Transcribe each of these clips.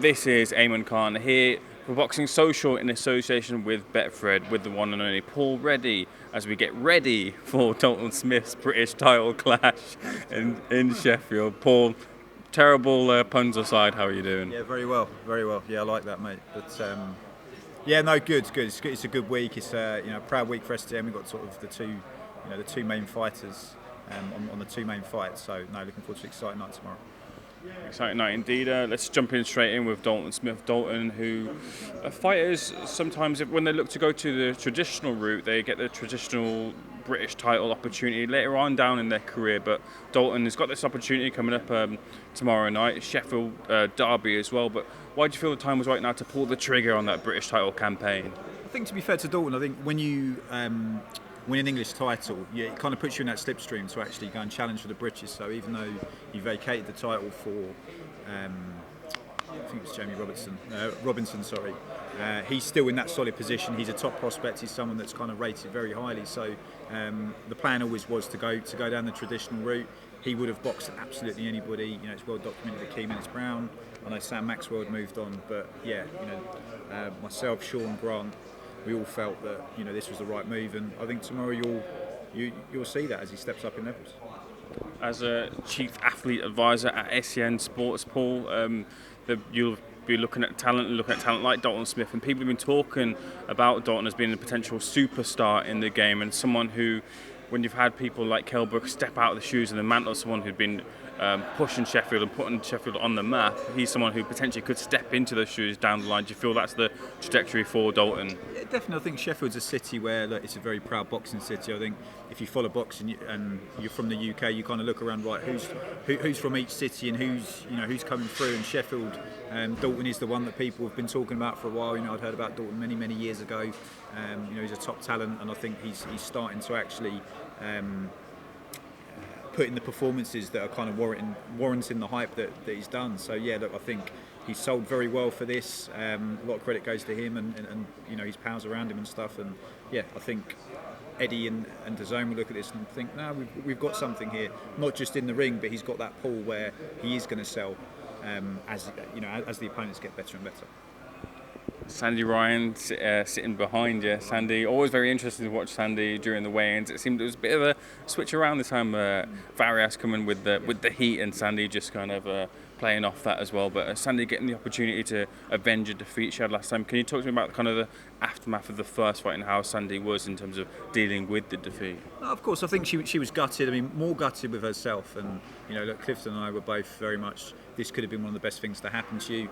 This is Ayman Khan here for Boxing Social in association with Betfred with the one and only Paul Reddy as we get ready for Dalton Smith's British title clash in Sheffield. Paul, terrible puns aside, how are you doing? Yeah, very well, very well. Yeah, I like that, mate. But yeah, no, good. It's a good week. It's a proud week for STM. We've got sort of the two main fighters on the two main fights. So no, looking forward to an exciting night tomorrow. Exciting night indeed. Let's jump in straight in with Dalton Smith. Dalton, who fighters sometimes, when they look to go to the traditional route, they get the traditional British title opportunity later on down in their career. But Dalton has got this opportunity coming up tomorrow night, Sheffield derby as well. But why do you feel the time was right now to pull the trigger on that British title campaign? I think, to be fair to Dalton, I think when you win an English title, it kind of puts you in that slipstream to actually go and challenge for the British. So even though you vacated the title for, I think it was Jamie Robinson, he's still in that solid position. He's a top prospect. He's someone that's kind of rated very highly. So the plan always was to go down the traditional route. He would have boxed absolutely anybody. It's well documented that Keyman is Brown. I know Sam Maxwell had moved on, but myself, Sean, Grant, we all felt that this was the right move, and I think tomorrow you'll see that as he steps up in levels. As a chief athlete advisor at SEN Sports, Paul, you'll be looking at talent like Dalton Smith, and people have been talking about Dalton as being a potential superstar in the game, and someone who, when you've had people like Kell Brook step out of the shoes and the mantle of someone who'd been pushing Sheffield and putting Sheffield on the map, he's someone who potentially could step into those shoes down the line. Do you feel that's the trajectory for Dalton? Yeah, definitely. I think Sheffield's a city where it's a very proud boxing city. I think if you follow boxing and you're from the UK, you kind of look around, right, who's from each city and who's coming through. And Sheffield, Dalton is the one that people have been talking about for a while. I'd heard about Dalton many years ago. He's a top talent, and I think he's starting to actually put in the performances that are kind of warranting the hype that he's done. So yeah, look, I think he's sold very well for this. A lot of credit goes to him and his pals around him and stuff. And yeah, I think Eddie and DAZN will look at this and think, no, we've got something here. Not just in the ring, but he's got that pull where he is going to sell as the opponents get better and better. Sandy Ryan sitting behind you. Sandy, always very interesting to watch Sandy during the weigh-ins. It seemed there was a bit of a switch around this time. Farias coming with the heat, and Sandy just kind of playing off that as well. But Sandy getting the opportunity to avenge a defeat she had last time. Can you talk to me about kind of the aftermath of the first fight and how Sandy was in terms of dealing with the defeat? Of course, I think she was gutted. I mean, more gutted with herself. And look, Clifton and I were both very much. This could have been one of the best things to happen to you.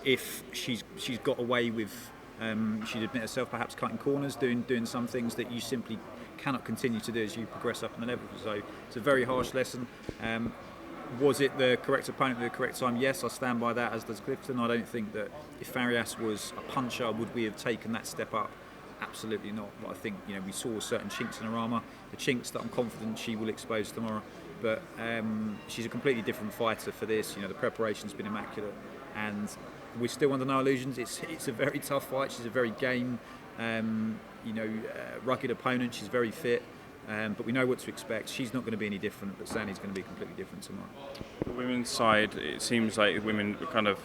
If she's got away with, she'd admit herself, perhaps cutting corners, doing some things that you simply cannot continue to do as you progress up in the level. So it's a very harsh lesson. Was it the correct opponent at the correct time? Yes, I stand by that, as does Clifton. I don't think that if Farias was a puncher, would we have taken that step up? Absolutely not. But I think we saw certain chinks in her armour, the chinks that I'm confident she will expose tomorrow. But she's a completely different fighter for this. The preparation's been immaculate, and we're still under no illusions. It's a very tough fight. She's a very game, rugged opponent. She's very fit, but we know what to expect. She's not going to be any different, but Sandy's going to be completely different tomorrow. The women's side, it seems like women kind of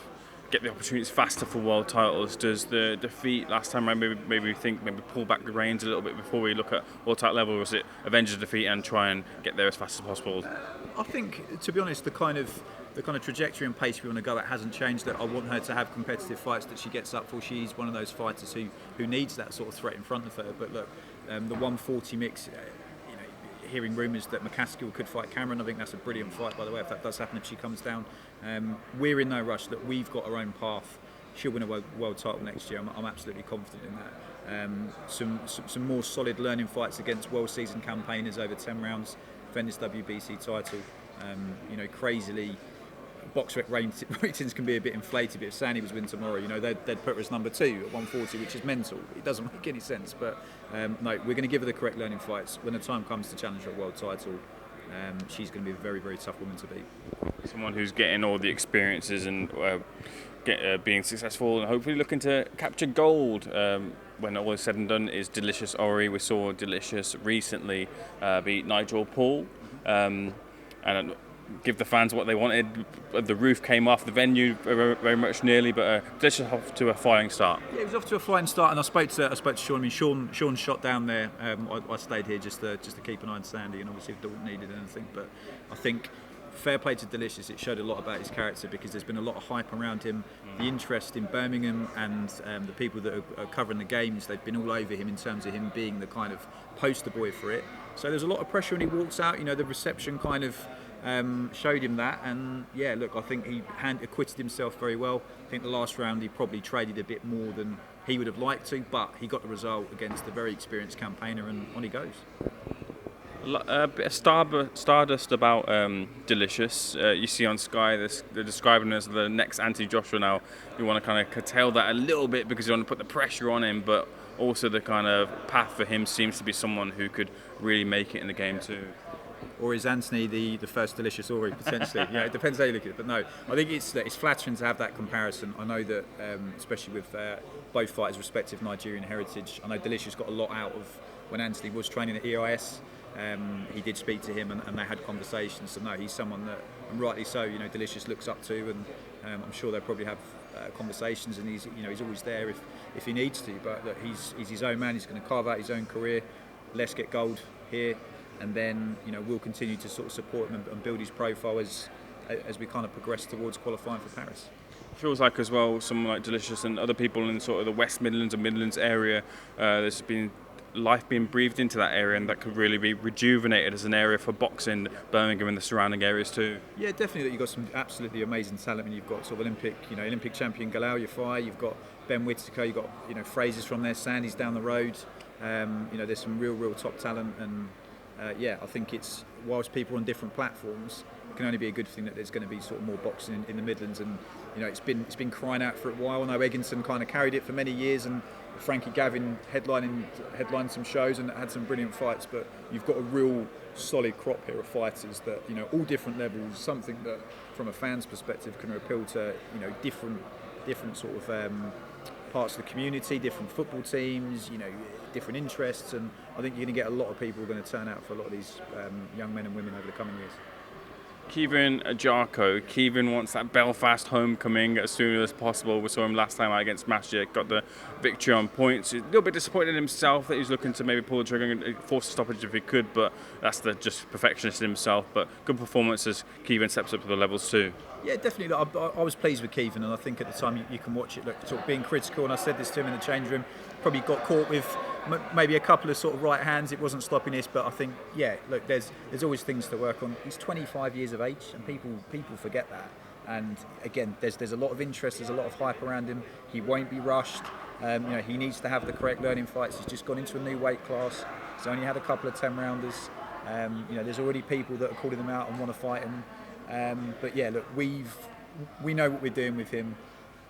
get the opportunities faster for world titles. Does the defeat last time around maybe pull back the reins a little bit before we look at world title level, or was it avenge the defeat and try and get there as fast as possible? I think, to be honest, the kind of trajectory and pace we want to go at hasn't changed. That I want her to have competitive fights that she gets up for. She's one of those fighters who needs that sort of threat in front of her. But look, the 140 mix, hearing rumours that McCaskill could fight Cameron, I think that's a brilliant fight, by the way, if that does happen, if she comes down. We're in no rush. That we've got our own path. She'll win a world title next year. I'm absolutely confident in that. Some more solid learning fights against world season campaigners over 10 rounds, defend this WBC title. Crazily, box rec ratings can be a bit inflated, but if Sandy was win tomorrow, they'd put her as number 2 at 140, which is mental. It doesn't make any sense, but no, we're going to give her the correct learning fights. When the time comes to challenge her world title, she's going to be a very, very tough woman to beat. Someone who's getting all the experiences and being successful and hopefully looking to capture gold when all is said and done is Delicious Orie. We saw Delicious recently beat Nigel Paul. And give the fans what they wanted. The roof came off the venue very much nearly, but Delicious off to a flying start. Yeah, he was off to a flying start, and I spoke to Sean. I mean, Sean shot down there. I stayed here just to keep an eye on Sandy, and obviously if Dalton needed anything. But I think fair play to Delicious. It showed a lot about his character because there's been a lot of hype around him. The interest in Birmingham and the people that are covering the games, they've been all over him in terms of him being the kind of poster boy for it. So there's a lot of pressure when he walks out. You know, the reception kind of showed him that, and yeah, look, I think he acquitted himself very well. I think the last round he probably traded a bit more than he would have liked to, but he got the result against a very experienced campaigner, and on he goes. A bit of stardust about Delicious. You see on Sky, they're describing him as the next anti-Joshua now. You want to kind of curtail that a little bit because you want to put the pressure on him, but also the kind of path for him seems to be someone who could really make it in the game too. Or is Anthony the first Delicious Orie, potentially? You know, it depends how you look at it. But no, I think it's flattering to have that comparison. I know that, especially with both fighters' respective Nigerian heritage, I know Delicious got a lot out of when Anthony was training at EIS. He did speak to him, and they had conversations. So no, he's someone that, and rightly so, you know, Delicious looks up to, and I'm sure they'll probably have conversations. And he's always there if he needs to. But look, he's his own man. He's going to carve out his own career. Let's get gold here. And then, you know, we'll continue to sort of support him and build his profile as we kind of progress towards qualifying for Paris. Feels like as well, someone like Delicious and other people in sort of the West Midlands and Midlands area, there's been life being breathed into that area, and that could really be rejuvenated as an area for boxing, Birmingham and the surrounding areas too. Yeah, definitely. You've got some absolutely amazing talent. I mean, you've got sort of Olympic champion Galal Yafai. You've got Ben Whittaker. You've got Fraser's from there. Sandy's down the road. There's some real top talent, and I think it's, whilst people on different platforms, it can only be a good thing that there's going to be sort of more boxing in the Midlands, and you know it's been crying out for a while. I know Egginson kind of carried it for many years, and Frankie Gavin headlined some shows and had some brilliant fights, but you've got a real solid crop here of fighters that, you know, all different levels, something that from a fan's perspective can appeal to, you know, different sort of parts of the community, different football teams, you know, different interests, and I think you're going to get a lot of people who are going to turn out for a lot of these young men and women over the coming years. Agyarko. Kevin wants that Belfast homecoming as soon as possible. We saw him last time out against Masjid, got the victory on points. He's a little bit disappointed in himself that he's looking to maybe pull the trigger and force a stoppage if he could, but that's the just perfectionist in himself. But good performance as Kevin steps up to the levels too. Yeah, definitely. I was pleased with Kevin, and I think at the time you can watch it, look, sort of being critical, and I said this to him in the change room, probably got caught with maybe a couple of sort of right hands. It wasn't stopping this, but I think, yeah, look, there's always things to work on. He's 25 years of age, and people forget that. And again, there's a lot of interest, there's a lot of hype around him. He won't be rushed. He needs to have the correct learning fights. He's just gone into a new weight class. He's only had a couple of 10-rounders. There's already people that are calling him out and want to fight him. But yeah, look, we know what we're doing with him.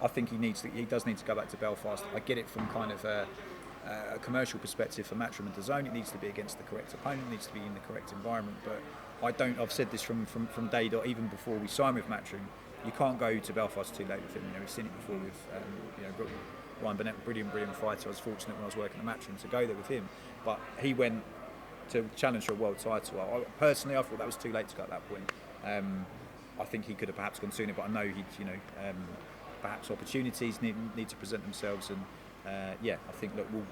I think he does need to go back to Belfast. I get it from kind of a commercial perspective for Matchroom and DAZN. It needs to be against the correct opponent, it needs to be in the correct environment. But I've said this from day dot, even before we signed with Matchroom. You can't go to Belfast too late with him. We've seen it before with Ryan Burnett, brilliant fighter. I was fortunate when I was working at Matchroom to go there with him, but he went to challenge for a world title. Personally, I thought that was too late to go at that point. I think he could have perhaps gone sooner, but I know perhaps opportunities need to present themselves, and I think that we'll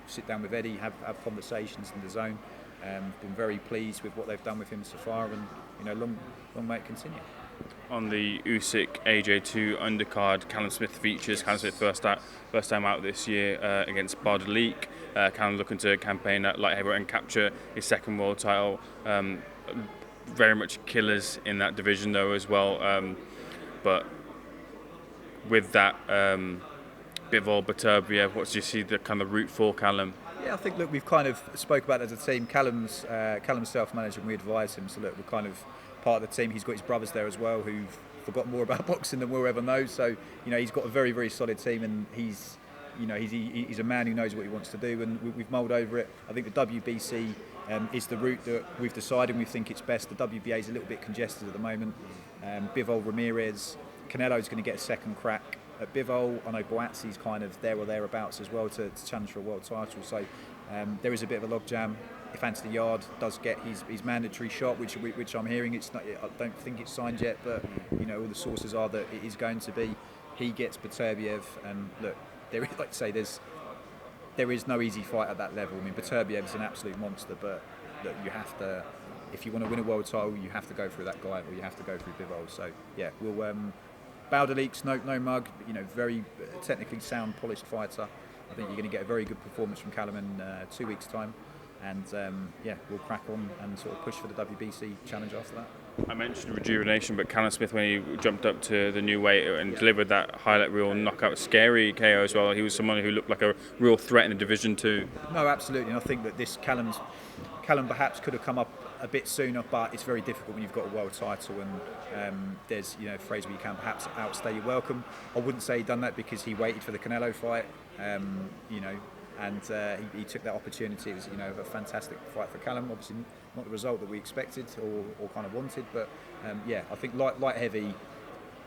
sit down with Eddie, have conversations in the zone. Been very pleased with what they've done with him so far, and long may it continue. On the Usyk-AJ2 undercard, Callum Smith features. Callum Smith first time out this year against Bardalik. Callum looking to campaign at light heavyweight and capture his second world title. Very much killers in that division though as well. But with that, Bivol, Beterbiev, what do you see the kind of route for Callum? Yeah, I think, look, we've kind of spoke about it as a team. Callum's self-managed, and we advise him. So look, we're kind of part of the team. He's got his brothers there as well, who've forgot more about boxing than we'll ever know. So he's got a very, very solid team, and he's a man who knows what he wants to do, and we've mulled over it. I think the WBC is the route that we've decided. We think it's best. The WBA is a little bit congested at the moment. Bivol, Ramirez, Canelo's going to get a second crack at Bivol. I know Boatsi's kind of there or thereabouts as well to challenge for a world title. So There is a bit of a logjam. If Anthony Yard does get his mandatory shot, which I'm hearing, it's not. I don't think it's signed yet, but all the sources are that it is going to be. He gets Beterbiev, and look, there is, like I say, there is no easy fight at that level. I mean, Beterbiev's an absolute monster, but look, you have to. If you want to win a world title, you have to go through that guy, or you have to go through Bivol. So yeah, we'll. Bauderliques, no mug, very technically sound, polished fighter. I think you're going to get a very good performance from Callum in 2 weeks' time. And we'll crack on and sort of push for the WBC challenge after that. I mentioned rejuvenation, but Callum Smith, when he jumped up to the new weight and delivered that highlight reel knockout, scary KO as well, he was someone who looked like a real threat in the division too. No, absolutely. And I think that this Callum perhaps could have come up a bit sooner, but it's very difficult when you've got a world title and there's a phrase where you can perhaps outstay your welcome. I wouldn't say he'd done that because he waited for the Canelo fight, and he took that opportunity. It was a fantastic fight for Callum. Obviously not the result that we expected or kind of wanted, but I think light heavy.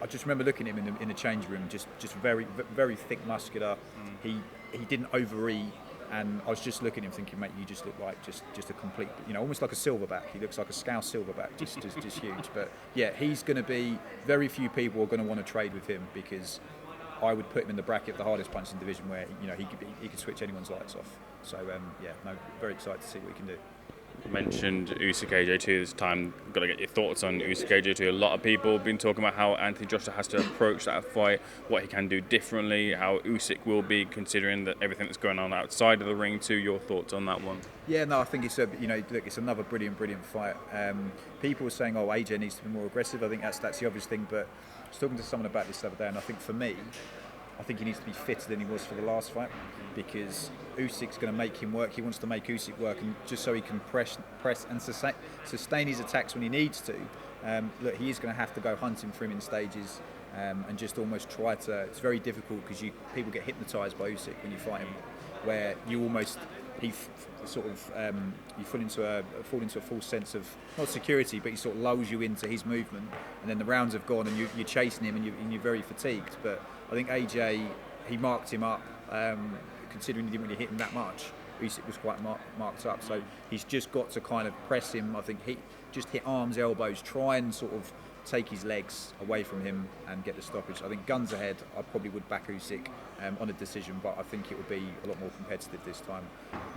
I just remember looking at him in the change room, just very very thick, muscular. He didn't overeat. And I was just looking at him thinking, mate, you just look like just a complete, almost like a silverback. He looks like a Scouse silverback, just huge. But yeah, he's going to be, very few people are going to want to trade with him because I would put him in the bracket of the hardest punching division where, he could switch anyone's lights off. So very excited to see what he can do. You mentioned Usyk-AJ2 this time. Got to get your thoughts on Usyk-AJ2. A lot of people have been talking about how Anthony Joshua has to approach that fight, what he can do differently, how Usyk will be considering that everything that's going on outside of the ring too. Your thoughts on that one? Yeah, no, I think it's it's another brilliant fight. People were saying, oh, AJ needs to be more aggressive. I think that's the obvious thing. But I was talking to someone about this the other day, and I think for me, I think he needs to be fitter than he was for the last fight because Usyk's going to make him work. He wants to make Usyk work, and just so he can press and sustain his attacks when he needs to. He is going to have to go hunting for him in stages and just almost try to. It's very difficult because people get hypnotised by Usyk when you fight him, where you almost you fall into a false sense of not security, but he sort of lulls you into his movement, and then the rounds have gone and you're chasing him and you're very fatigued. But I think AJ, he marked him up, considering he didn't really hit him that much. Usyk was quite marked up, so he's just got to kind of press him. I think he just hit arms, elbows, try and sort of take his legs away from him and get the stoppage. I think guns ahead, I probably would back Usyk on a decision, but I think it will be a lot more competitive this time.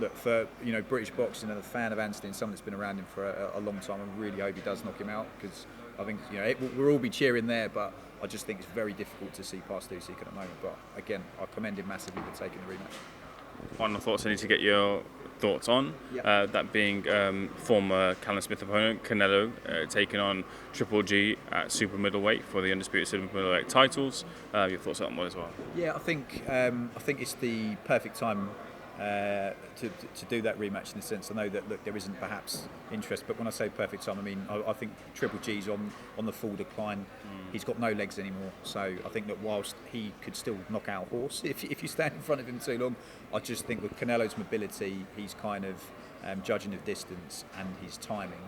Look, for British boxing and a fan of Anthony and someone that's been around him for a long time, I really hope he does knock him out because I think we'll all be cheering there, but I just think it's very difficult to see past Usyk at the moment. But again, I commend him massively for taking the rematch. Final thoughts I need to get your thoughts on. Yeah. That being former Callum Smith opponent Canelo taking on Triple G at super middleweight for the undisputed super middleweight titles. Your thoughts on that one as well? Yeah, I think it's the perfect time to do that rematch in the sense. I know that there isn't perhaps interest, but when I say perfect time, I mean I think Triple G's on the full decline. He's got no legs anymore, so I think that whilst he could still knock out a horse if you stand in front of him too long, I just think with Canelo's mobility, he's kind of judging the distance and his timing.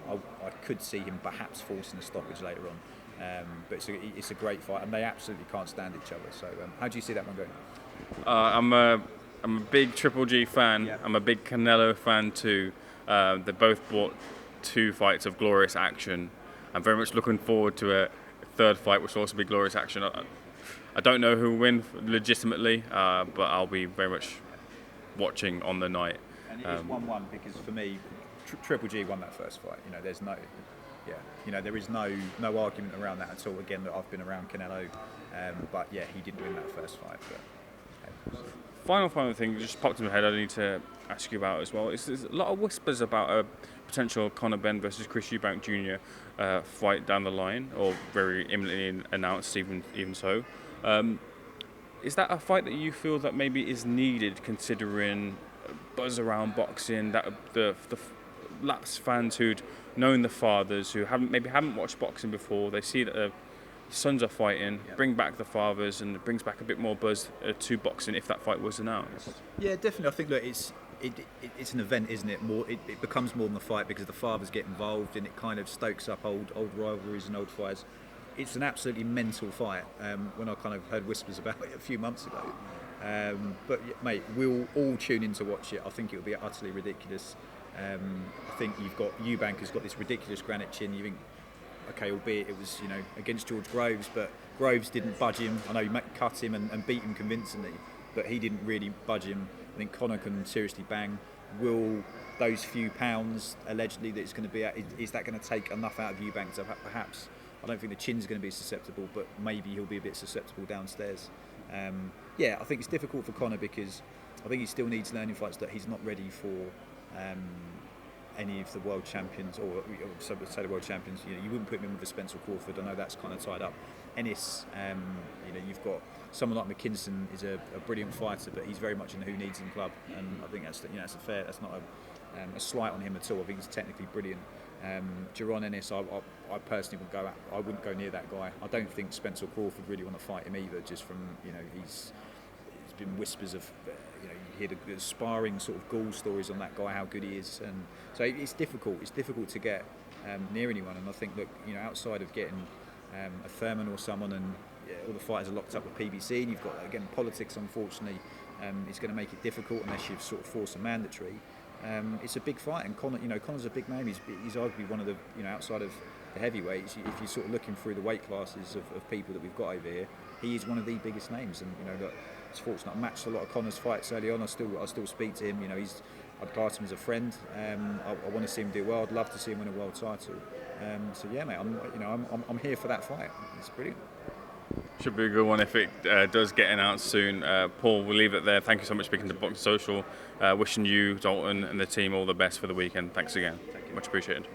I could see him perhaps forcing a stoppage later on, but it's a great fight, and they absolutely can't stand each other. So how do you see that one going? I'm a big Triple G fan. Yeah. I'm a big Canelo fan too. They both brought 2 fights of glorious action. I'm very much looking forward to a third fight, which will also be glorious action. I don't know who will win legitimately, but I'll be very much watching on the night. And it is 1-1 because for me, Triple G won that first fight. There's no, there is no argument around that at all. Again, that I've been around Canelo, but yeah, he did win that first fight. But, Final thing just popped in my head I need to ask you about as well. There's a lot of whispers about a potential Conor Benn versus Chris Eubank Jr. Fight down the line, or very imminently announced even so. Is that a fight that you feel that maybe is needed, considering buzz around boxing, that the lapsed fans who'd known the fathers, who haven't watched boxing before, they see that the sons are fighting, bring back the fathers, and it brings back a bit more buzz to boxing if that fight was announced? Yeah, definitely. I think it's an event, isn't it? It becomes more than a fight because the fathers get involved, and it kind of stokes up old rivalries and old fights. It's an absolutely mental fight. When I kind of heard whispers about it a few months ago, But mate, we'll all tune in to watch it. I think it'll be utterly ridiculous. I think Eubank has got this ridiculous granite chin. You think, okay, albeit it was against George Groves, but Groves didn't budge him. I know he cut him and beat him convincingly, but he didn't really budge him. I think Conor can seriously bang. Will those few pounds allegedly that it's going to be at, is that going to take enough out of Eubank to perhaps? I don't think the chin's going to be susceptible, but maybe he'll be a bit susceptible downstairs. I think it's difficult for Conor because I think he still needs learning fights that he's not ready for any of the world champions, or say the world champions. You wouldn't put him in with a Spencer Crawford. I know that's kind of tied up. Ennis, you've got someone like McKinson is a brilliant fighter, but he's very much in the who needs him club, and I think that's that's not a slight on him at all. I think he's technically brilliant. Jaron Ennis, I personally I wouldn't go near that guy. I don't think Spencer Crawford really want to fight him either. Just from he's been whispers of you hear the sparring sort of ghoul stories on that guy, how good he is, and so it's difficult. It's difficult to get near anyone, and I think that outside of getting a Thurman or someone, and all the fighters are locked up with PBC, and you've got again politics. Unfortunately, it's going to make it difficult unless you sort of force a mandatory. It's a big fight, and Conor's a big name. He's arguably one of the outside of the heavyweights. If you're sort of looking through the weight classes of people that we've got over here, he is one of the biggest names. And look, it's fortunate I matched a lot of Conor's fights early on. I still speak to him. I'd class him as a friend. I want to see him do well. I'd love to see him win a world title. So yeah, mate, I'm here for that fight. It's brilliant. Should be a good one if it does get announced soon. Paul, we'll leave it there. Thank you so much for speaking to Box Social. Wishing you, Dalton, and the team all the best for the weekend. Thanks again. Much appreciated.